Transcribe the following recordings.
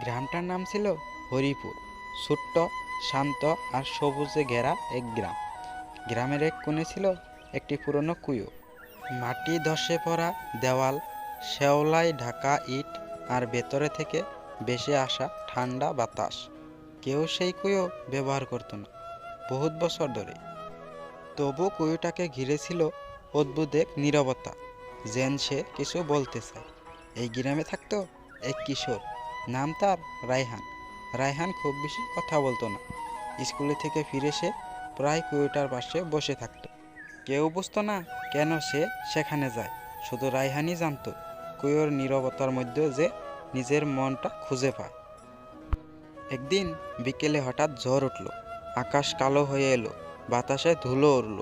গ্রামটার নাম ছিল হরিপুর। ছোট্ট, শান্ত আর সবুজে ঘেরা এক গ্রাম। গ্রামের এক কোণে ছিল একটি পুরনো কুয়ো। মাটি ধসে পড়া দেওয়াল, শেওলায় ঢাকা ইট আর ভেতরে থেকে ভেসে আসা ঠান্ডা বাতাস। কেউ সেই কুয়ো ব্যবহার করতো না বহুত বছর ধরে। তবু কুয়োটাকে ঘিরে ছিল অদ্ভুত এক নীরবতা, যেন সে কিছু বলতে চায়। এই গ্রামে থাকতো এক কিশোর, নাম তার রায়হান। রায়হান খুব বেশি কথা বলতো না। স্কুলে থেকে ফিরে সে প্রায় কুয়োটার পাশে বসে থাকতো। কেউ বুঝতো না কেন সে সেখানে যায়। শুধু রায়হানই জানতো কুয়োর নীরবতার মধ্যে যে নিজের মনটা খুঁজে পায়। একদিন বিকেলে হঠাৎ ঝড় উঠল। আকাশ কালো হয়ে এলো, বাতাসে ধুলো উড়ল।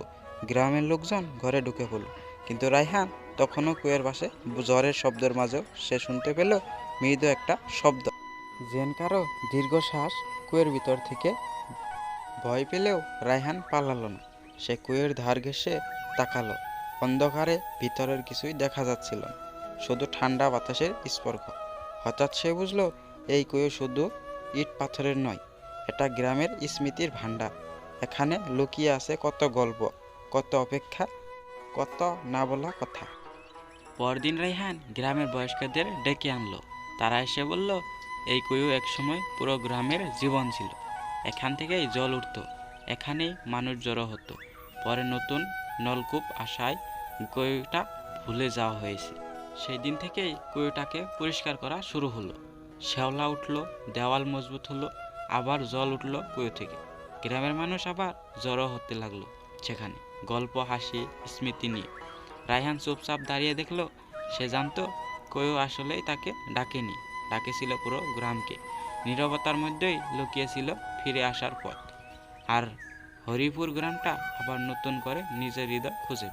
গ্রামের লোকজন ঘরে ঢুকে পড়ল, কিন্তু রায়হান তখনও কুয়োর পাশে। ঝড়ের শব্দের মাঝেও সে শুনতে পেল মৃদু একটা শব্দ, যেন কারো দীর্ঘশ্বাস। কুয়োর ভিতর থেকে ভয় পেলেও রায়হান পালালো না। সে কুয়োর ধার ঘেঁষে তাকালো। অন্ধকারে ভিতরের কিছুই দেখা যাচ্ছিল না, শুধু ঠান্ডা বাতাসের স্পর্শ। হঠাৎ সে বুঝলো এই কুয়ো শুধু ইট পাথরের নয়, এটা গ্রামের স্মৃতির ভাণ্ডার। এখানে লুকিয়ে আছে কত গল্প, কত অপেক্ষা, কত না বলা কথা। পরদিন রায়হান গ্রামের বয়স্কদের ডেকে আনলো। তারা এসে বলল, এই কুয়ো একসময় পুরো গ্রামের জীবন ছিল। এখান থেকেই জল উঠতো, এখানেই মানুষ জড়ো হতো। পরে নতুন নলকূপ আসায় কুয়োটা ভুলে যাওয়া হয়েছে। সেই দিন থেকেই কুয়োটাকে পরিষ্কার করা শুরু হলো। শ্যাওলা উঠলো, দেওয়াল মজবুত হলো, আবার জল উঠলো কুয়ো থেকে। গ্রামের মানুষ আবার জড়ো হতে লাগলো সেখানে, গল্প, হাসি, স্মৃতি নিয়ে। রায়হান চুপচাপ দাঁড়িয়ে দেখলো, সে জানতো কুয়ো আসলেই তাকে ডাকেনি, ডাকেছিল পুরো গ্রামকে। নীরবতার মধ্যেই লুকিয়েছিল ফিরে আসার পথ। আর হরিপুর গ্রামটা আবার নতুন করে নিজের হৃদয় খুঁজে